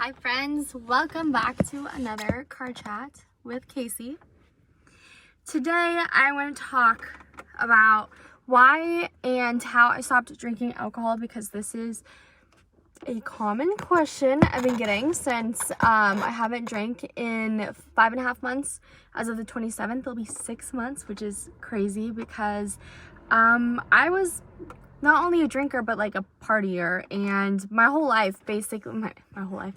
Hi friends, welcome back to another car chat with Casey. Today I want to talk about why and how I stopped drinking alcohol, because this is a common question I've been getting since I haven't drank in 5.5 months. As of the 27th, it'll be 6 months, which is crazy because I was not only a drinker, but like a partier, and my whole life, basically, my whole life,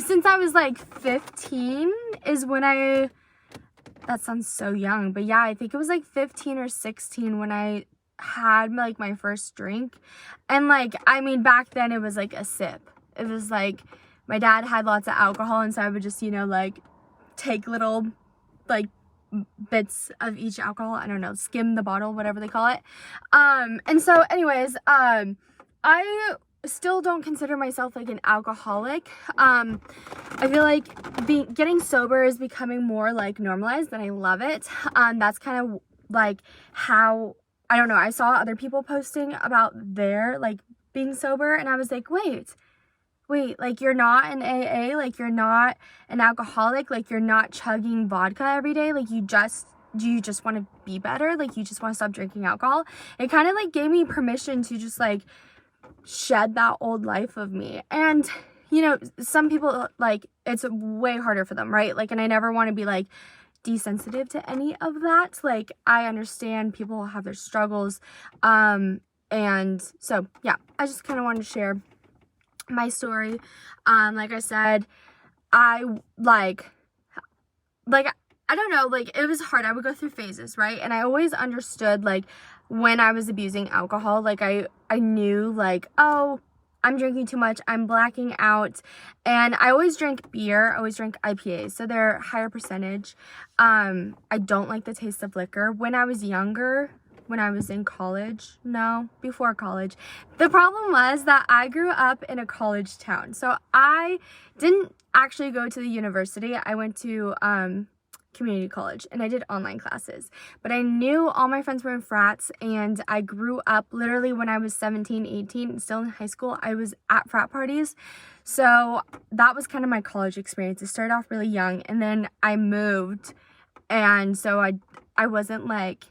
since I was like 15 is when that sounds so young, but yeah, I think it was like 15 or 16 when I had like my first drink. And like, I mean, back then it was like a sip. It was like, my dad had lots of alcohol, and so I would just, like take little like bits of each alcohol, I don't know, skim the bottle, whatever they call it. And so anyways, I still don't consider myself like an alcoholic. I feel like getting sober is becoming more like normalized, and I love it. That's kind of like how, I don't know, I saw other people posting about their like being sober, and I was like, wait, like you're not an AA, like you're not an alcoholic, like you're not chugging vodka every day, like you just want to be better, like you just want to stop drinking alcohol. It kind of like gave me permission to just like shed that old life of me. And some people, like, it's way harder for them, right? Like, and I never want to be like desensitive to any of that. Like, I understand people have their struggles, and so yeah, I just kind of wanted to share my story. Like I said, I don't know, like it was hard. I would go through phases, right? And I always understood like when I was abusing alcohol, like I knew like, oh, I'm drinking too much, I'm blacking out. And I always drank beer, I always drank IPAs, so they're higher percentage. I don't like the taste of liquor. When I was younger, when I was in college, no, before college, the problem was that I grew up in a college town. So I didn't actually go to the university. I went to community college, and I did online classes, but I knew all my friends were in frats, and I grew up literally when I was 17, 18, and still in high school, I was at frat parties. So that was kind of my college experience. It started off really young, and then I moved, and so I wasn't like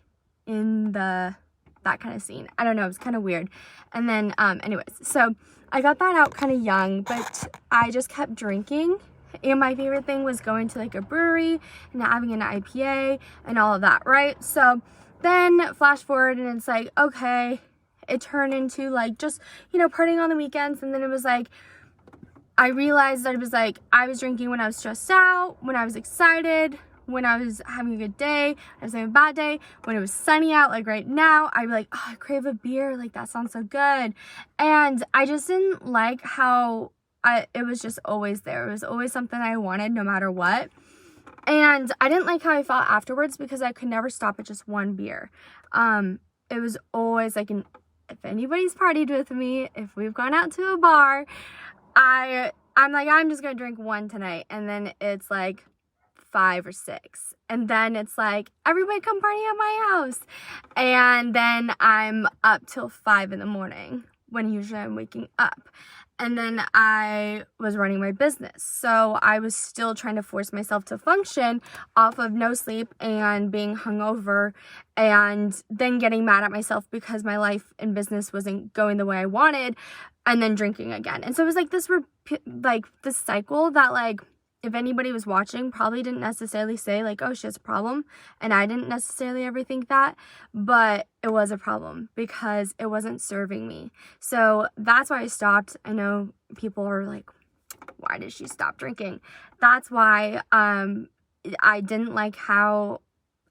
in that kind of scene. I don't know, it was kind of weird. And then anyways, so I got that out kind of young, but I just kept drinking, and my favorite thing was going to like a brewery and having an IPA and all of that, right? So then flash forward, and it's like, okay, it turned into like just partying on the weekends. And then it was like, I realized that it was like I was drinking when I was stressed out, when I was excited, when I was having a good day, I was having a bad day, when it was sunny out, like right now, I'd be like, oh, I crave a beer, like that sounds so good. And I just didn't like how it was just always there. It was always something I wanted no matter what. And I didn't like how I felt afterwards, because I could never stop at just one beer. It was always like, if anybody's partied with me, if we've gone out to a bar, I'm like, I'm just gonna drink one tonight, and then it's like 5 or 6, and then it's like, everybody come party at my house, and then I'm up till 5 in the morning when usually I'm waking up. And then I was running my business, so I was still trying to force myself to function off of no sleep and being hungover, and then getting mad at myself because my life and business wasn't going the way I wanted, and then drinking again. And so it was like this cycle that, like, if anybody was watching, probably didn't necessarily say like, oh, she has a problem. And I didn't necessarily ever think that, but it was a problem because it wasn't serving me. So that's why I stopped. I know people are like, why did she stop drinking? That's why I didn't like how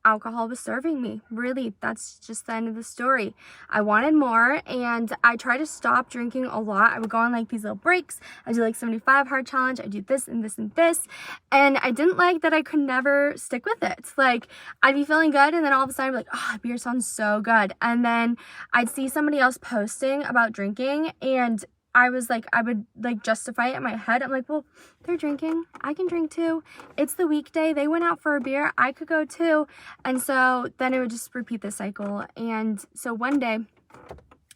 alcohol was serving me. Really, that's just the end of the story. I wanted more, and I tried to stop drinking a lot. I would go on like these little breaks. I do like 75 hard challenge. I do this and this and this, and I didn't like that I could never stick with it. Like, I'd be feeling good, and then all of a sudden I'd be like, oh, beer sounds so good, and then I'd see somebody else posting about drinking, and I was like, I would like justify it in my head. I'm like, well, they're drinking, I can drink too. It's the weekday, they went out for a beer, I could go too. And so then it would just repeat the cycle. And so one day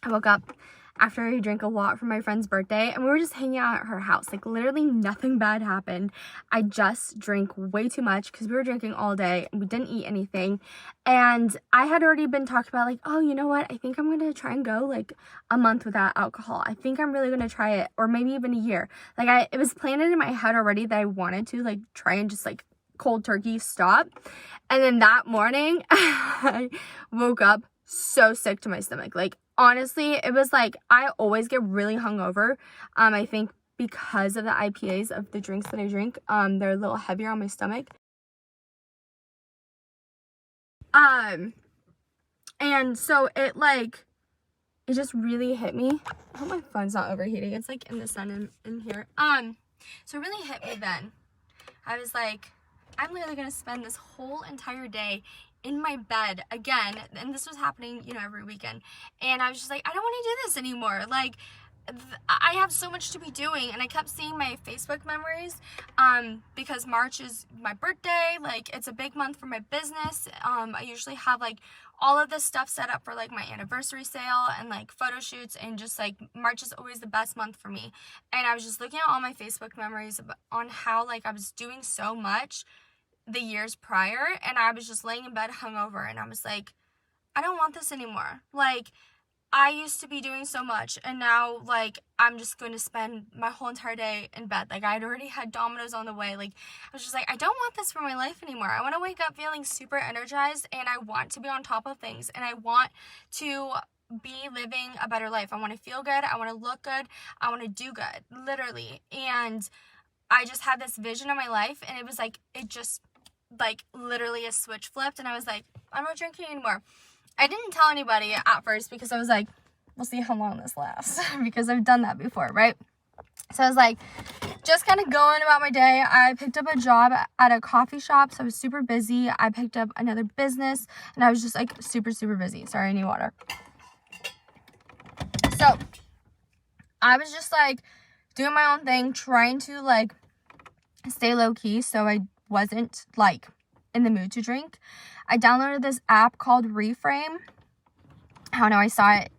I woke up after I drank a lot for my friend's birthday, and we were just hanging out at her house. Like, literally nothing bad happened. I just drank way too much because we were drinking all day and we didn't eat anything. And I had already been talking about, like, oh, you know what? I think I'm going to try and go, like, a month without alcohol. I think I'm really going to try it, or maybe even a year. Like, it was planted in my head already that I wanted to, like, try and just, like, cold turkey stop. And then that morning, I woke up so sick to my stomach. Like, honestly, it was like, I always get really hungover. I think because of the IPAs of the drinks that I drink, they're a little heavier on my stomach. And so it just really hit me. I hope my phone's not overheating. It's like in the sun in here. So it really hit me then. I was like, I'm literally gonna spend this whole entire day in my bed again, and this was happening, you know, every weekend, and I was just like, I don't want to do this anymore. Like, I have so much to be doing. And I kept seeing my Facebook memories, because March is my birthday. Like, it's a big month for my business. I usually have like all of this stuff set up for like my anniversary sale and like photo shoots, and just like March is always the best month for me. And I was just looking at all my Facebook memories on how like I was doing so much the years prior, and I was just laying in bed hungover, and I was like, I don't want this anymore. Like, I used to be doing so much, and now like I'm just going to spend my whole entire day in bed. Like, I'd already had Domino's on the way. Like, I was just like, I don't want this for my life anymore. I want to wake up feeling super energized, and I want to be on top of things, and I want to be living a better life. I want to feel good. I want to look good. I want to do good, literally. And I just had this vision of my life, and it was like, it just like literally a switch flipped, and I was like, I'm not drinking anymore. I didn't tell anybody at first because I was like, we'll see how long this lasts because I've done that before, right? So I was like, just kind of going about my day. I picked up a job at a coffee shop, so I was super busy. I picked up another business, and I was just like super, super busy. Sorry, I need water. So I was just like doing my own thing, trying to like stay low key so I wasn't like in the mood to drink. I downloaded this app called Reframe. I don't know, I saw it.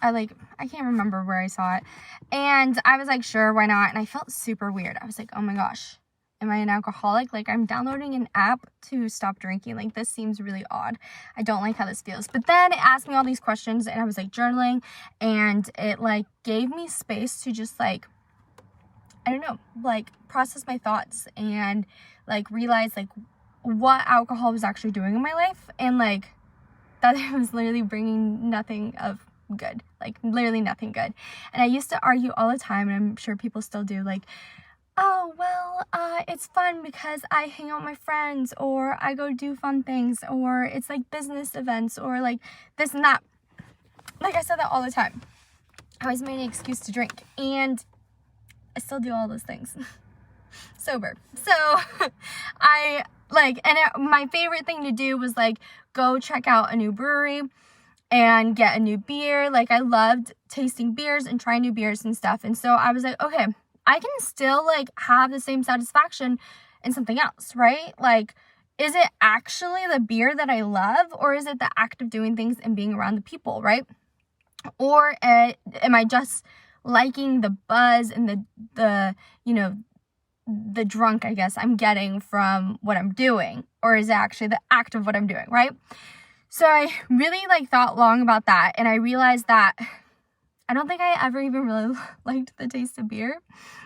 I can't remember where I saw it. And I was like, sure, why not? And I felt super weird. I was like, oh my gosh, am I an alcoholic? Like, I'm downloading an app to stop drinking. Like, this seems really odd. I don't like how this feels. But then it asked me all these questions, and I was like journaling, and it like gave me space to just like, I don't know, like process my thoughts and like realize like what alcohol was actually doing in my life, and like that it was literally bringing nothing of good, like literally nothing good. And I used to argue all the time, and I'm sure people still do, like, oh, well, it's fun because I hang out with my friends, or I go do fun things, or it's like business events, or like this and that. Like, I said that all the time. I always made an excuse to drink, and I still do all those things sober. So my favorite thing to do was like go check out a new brewery and get a new beer. Like, I loved tasting beers and trying new beers and stuff. And so I was like, okay, I can still like have the same satisfaction in something else, right? Like, is it actually the beer that I love, or is it the act of doing things and being around the people, right? Or am I just liking the buzz and the you know, the drunk, I guess, I'm getting from what I'm doing, or is it actually the act of what I'm doing, right? So I really like thought long about that, and I realized that I don't think I ever even really liked the taste of beer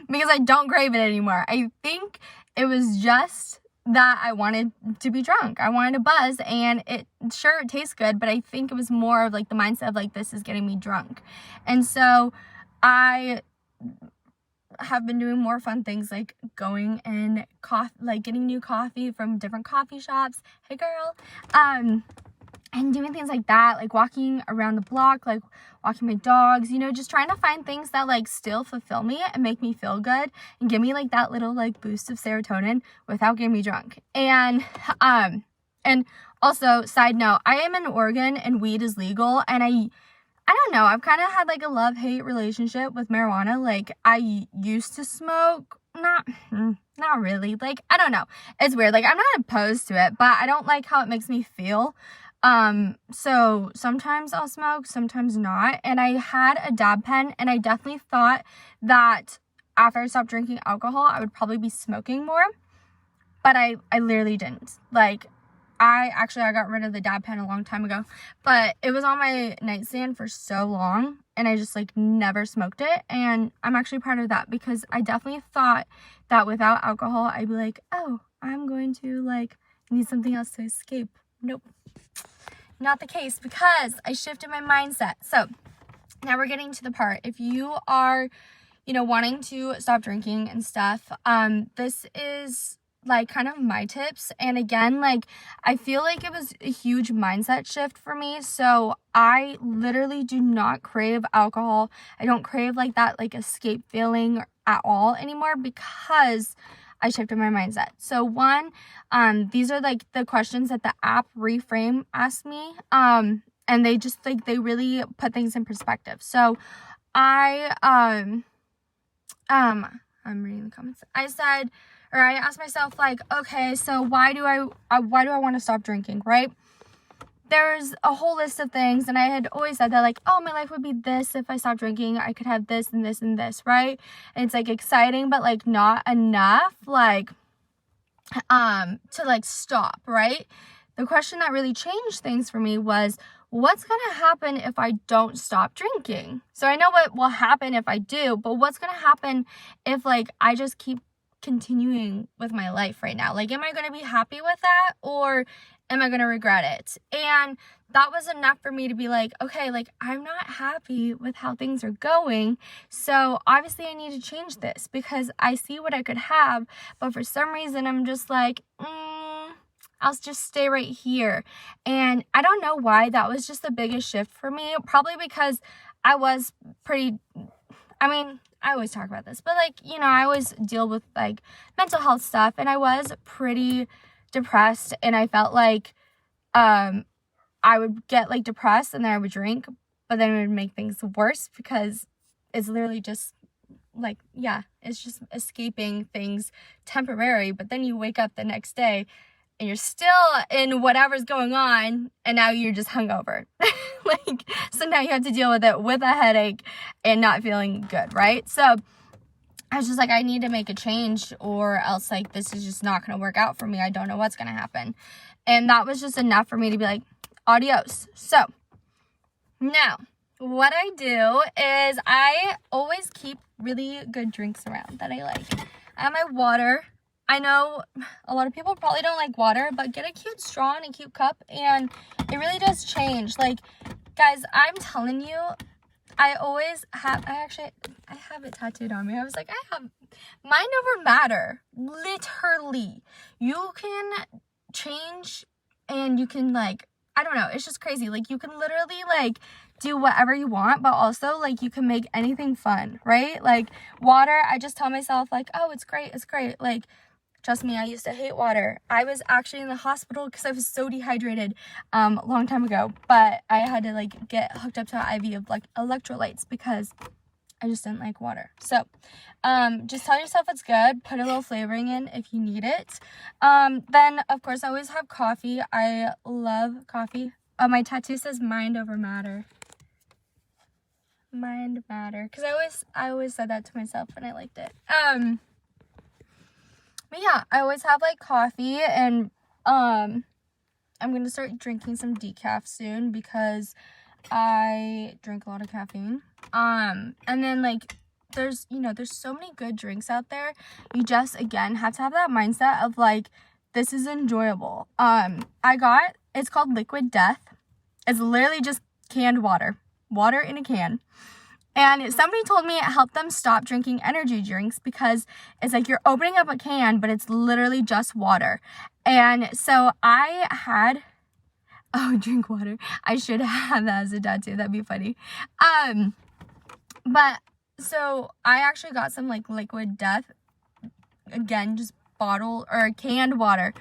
because I don't crave it anymore. I think it was just that I wanted to be drunk. I wanted a buzz, and it tastes good, but I think it was more of like the mindset of like, this is getting me drunk. And so I have been doing more fun things, like going and getting new coffee from different coffee shops. Hey girl. And doing things like that, like walking around the block, like walking my dogs, you know, just trying to find things that like still fulfill me and make me feel good and give me like that little like boost of serotonin without getting me drunk. And also, side note, I am in Oregon and weed is legal, and I don't know, I've kind of had like a love-hate relationship with marijuana. Like, I used to smoke, not really, like, I don't know, it's weird, like, I'm not opposed to it, but I don't like how it makes me feel. So sometimes I'll smoke, sometimes not. And I had a dab pen, and I definitely thought that after I stopped drinking alcohol, I would probably be smoking more. But I literally didn't. Like, I got rid of the dab pen a long time ago, but it was on my nightstand for so long, and I just like never smoked it. And I'm actually proud of that, because I definitely thought that without alcohol, I'd be like, oh, I'm going to like need something else to escape. Nope, not the case, because I shifted my mindset. So now we're getting to the part. If you are, wanting to stop drinking and stuff, this is like kind of my tips. And again, like, I feel like it was a huge mindset shift for me. So I literally do not crave alcohol. I don't crave like that like escape feeling at all anymore, because I shifted my mindset. So one, these are like the questions that the app Reframe asked me, and they just like, they really put things in perspective. So I'm reading the comments. I asked myself, like, okay, so why do I want to stop drinking, right? There's a whole list of things, and I had always said that, like, oh, my life would be this if I stopped drinking. I could have this and this and this, right? And it's like exciting, but like not enough, like, to like stop, right? The question that really changed things for me was, what's going to happen if I don't stop drinking? So I know what will happen if I do, but what's going to happen if like I just keep continuing with my life right now? Like, am I going to be happy with that, or am I going to regret it? And that was enough for me to be like, okay, like, I'm not happy with how things are going. So obviously I need to change this, because I see what I could have, but for some reason I'm just like, I'll just stay right here. And I don't know why. That was just the biggest shift for me. Probably because I was pretty, I always talk about this, but like, I always deal with like mental health stuff, and I was pretty depressed, and I felt like I would get like depressed, and then I would drink, but then it would make things worse, because it's literally just like, yeah, it's just escaping things temporary, but then you wake up the next day and you're still in whatever's going on, and now you're just hungover. Like, so now you have to deal with it with a headache and not feeling good, right? So I was just like, I need to make a change, or else like this is just not going to work out for me. I don't know what's going to happen. And that was just enough for me to be like, adios. So now what I do is I always keep really good drinks around that I like. I have my water. I know a lot of people probably don't like water, but get a cute straw and a cute cup, and it really does change. Like, guys, I'm telling you, I have it tattooed on me. I was like, I have mind over matter. Literally. You can change, and you can like, I don't know, it's just crazy. Like, you can literally like do whatever you want, but also like you can make anything fun, right? Like water, I just tell myself like, oh, it's great. Like, trust me, I used to hate water. I was actually in the hospital because I was so dehydrated a long time ago. But I had to like get hooked up to an IV of like electrolytes, because I just didn't like water. So just tell yourself it's good. Put a little flavoring in if you need it. Then, of course, I always have coffee. I love coffee. My tattoo says mind over matter. Mind matter. Because I always said that to myself, and I liked it. But yeah, I always have like coffee, and I'm going to start drinking some decaf soon, because I drink a lot of caffeine. And then like there's so many good drinks out there. You just, again, have to have that mindset of like, this is enjoyable. It's called Liquid Death. It's literally just canned water in a can. And somebody told me it helped them stop drinking energy drinks, because it's like you're opening up a can, but it's literally just water. And so drink water. I should have that as a tattoo. That'd be funny. But so I actually got some like Liquid Death, again, just bottle or canned water.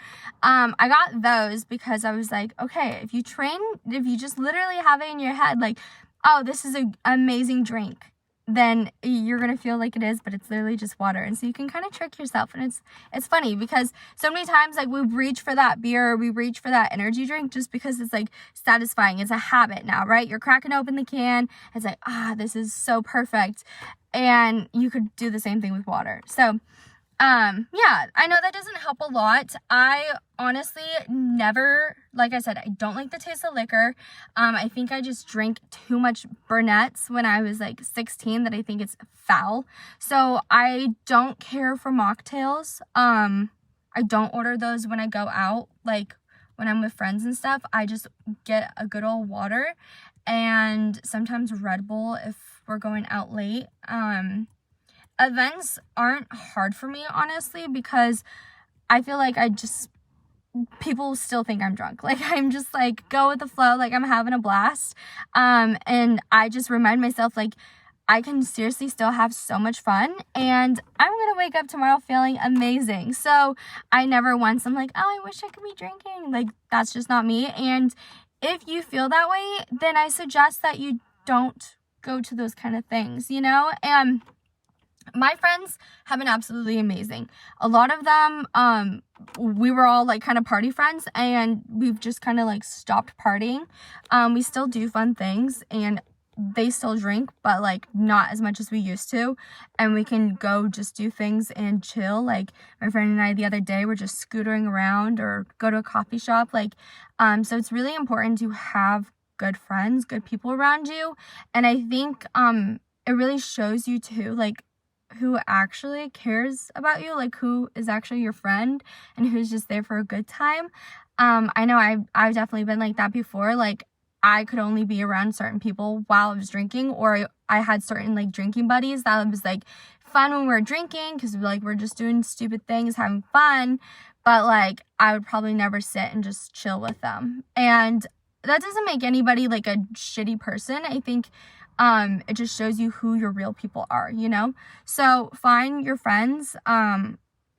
I got those because I was like, okay, if you just literally have it in your head, like, oh, this is an amazing drink, then you're gonna feel like it is, but it's literally just water. And so you can kind of trick yourself, and it's funny because so many times like we reach for that beer, we reach for that energy drink just because it's like satisfying. It's a habit now, right? You're cracking open the can, it's like, this is so perfect. And you could do the same thing with water. So yeah, I know that doesn't help a lot. I honestly never, like I said, I don't like the taste of liquor. I think I just drank too much Burnett's when I was like 16 that I think it's foul. So I don't care for mocktails. I don't order those when I go out, like when I'm with friends and stuff. I just get a good old water and sometimes Red Bull if we're going out late. Events aren't hard for me, honestly, because I feel like people still think I'm drunk. Like, I'm just like, go with the flow, like I'm having a blast. And I just remind myself, like, I can seriously still have so much fun, and I'm gonna wake up tomorrow feeling amazing. So I never once, I'm like, I wish I could be drinking. Like, that's just not me. And if you feel that way, then I suggest that you don't go to those kind of things, you know? And my friends have been absolutely amazing. A lot of them, we were all like kind of party friends, and we've just kind of like stopped partying. We still do fun things, and they still drink, but like not as much as we used to. And we can go just do things and chill. Like my friend and I the other day were just scootering around or go to a coffee shop. Like, so it's really important to have good friends, good people around you. And I think, it really shows you too, like, who actually cares about you, like who is actually your friend and who's just there for a good time. I know I've definitely been like that before. Like, I could only be around certain people while I was drinking, or I had certain like drinking buddies that was like fun when we were drinking because like we're just doing stupid things, having fun, but like I would probably never sit and just chill with them. And that doesn't make anybody like a shitty person. I think it just shows you who your real people are, you know? So find your friends.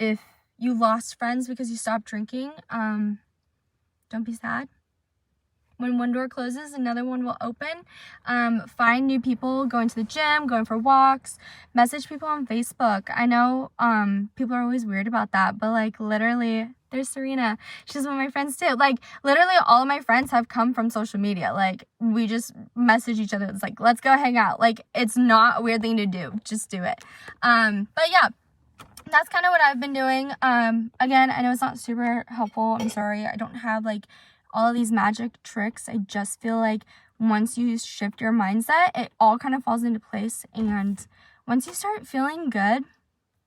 If you lost friends because you stopped drinking, don't be sad. When one door closes, another one will open. Find new people, going to the gym, going for walks, message people on Facebook. I know people are always weird about that, but like literally, there's Serena. She's one of my friends too. Like literally all of my friends have come from social media. Like we just message each other. It's like, let's go hang out. Like it's not a weird thing to do. Just do it. But yeah, that's kind of what I've been doing. Again, I know it's not super helpful. I'm sorry. I don't have like all of these magic tricks. I just feel like once you shift your mindset, it all kind of falls into place. And once you start feeling good,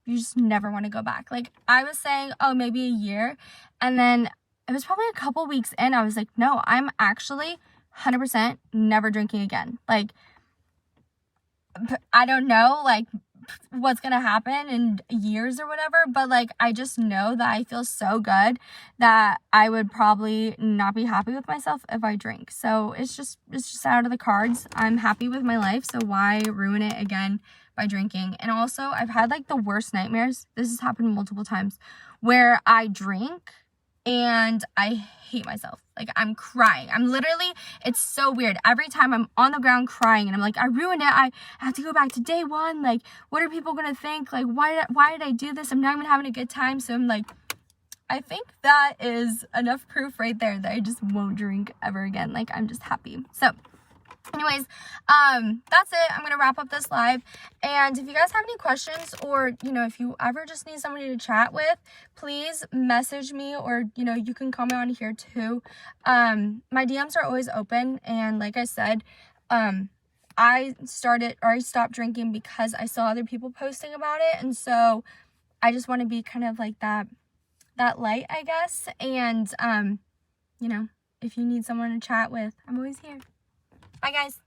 you just never want to go back. Like I was saying, maybe a year. And then it was probably a couple weeks in, I was like, no, I'm actually 100% never drinking again. Like, I don't know, like, what's gonna happen in years or whatever, but like I just know that I feel so good that I would probably not be happy with myself if I drink. So it's just out of the cards. I'm happy with my life, so why ruin it again by drinking? And also I've had like the worst nightmares. This has happened multiple times where I drink and I hate myself. Like I'm crying. I'm literally, it's so weird. Every time I'm on the ground crying and I'm like, I ruined it. I have to go back to day one. Like, what are people going to think? Like, why did I do this? I'm not even having a good time. So I'm like, I think that is enough proof right there that I just won't drink ever again. Like, I'm just happy. So anyways, that's it. I'm going to wrap up this live. And if you guys have any questions or, if you ever just need somebody to chat with, please message me or, you can comment on here too. My DMs are always open. And like I said, I stopped drinking because I saw other people posting about it. And so I just want to be kind of like that light, I guess. And, if you need someone to chat with, I'm always here. Bye, guys.